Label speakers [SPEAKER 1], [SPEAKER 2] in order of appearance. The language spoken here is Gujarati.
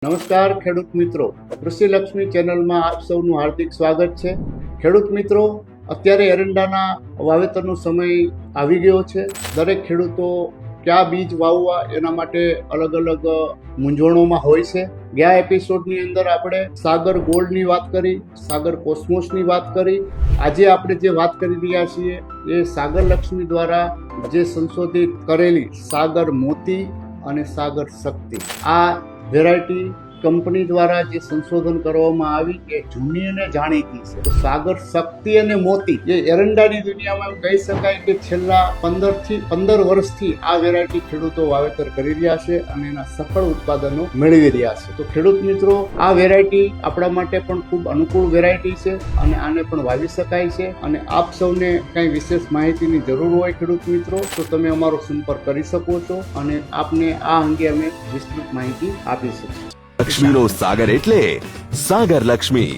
[SPEAKER 1] નમસ્કાર ખેડૂત મિત્રો, કૃષિ લક્ષ્મી ચેનલમાં આપ સૌનું હાર્દિક સ્વાગત છે. ખેડૂત મિત્રો, અત્યારે એરંડાના વાવેતરનો સમય આવી ગયો છે. દરેક ખેડૂતો કયા બીજ વાવવા એના માટે અલગ અલગ મૂંઝવણોમાં હોય છે. ગયા એપિસોડની અંદર આપણે સાગર ગોલ્ડની વાત કરી, સાગર કોસ્મોસની વાત કરી. આજે આપણે જે વાત કરી રહ્યા છીએ એ સાગર લક્ષ્મી દ્વારા જે સંશોધિત કરેલી સાગર મોતી અને સાગર શક્તિ, આ વેરાયટી કંપની દ્વારા જે સંશોધન કરવામાં આવી એ જૂની અને જાણીતી છે. તો સાગર શક્તિ અને મોતી એ એરંડાની દુનિયામાં એમ કહી શકાય કે છેલ્લા 15 વર્ષથી આ વેરાયટી ખેડૂતો વાવેતર કરી રહ્યા છે અને એના સફળ ઉત્પાદનો મેળવી રહ્યા છે. તો ખેડૂત મિત્રો, આ વેરાયટી આપણા માટે પણ ખૂબ અનુકૂળ વેરાયટી છે અને આને પણ વાવી શકાય છે. અને આપ સૌને કંઈ વિશેષ માહિતીની જરૂર હોય ખેડૂત મિત્રો, તો તમે અમારો સંપર્ક કરી શકો છો અને આપને આ અંગે અમે વિસ્તૃત માહિતી આપી શકીશું.
[SPEAKER 2] લક્ષ્મીનો સાગર એટલે સાગર લક્ષ્મી.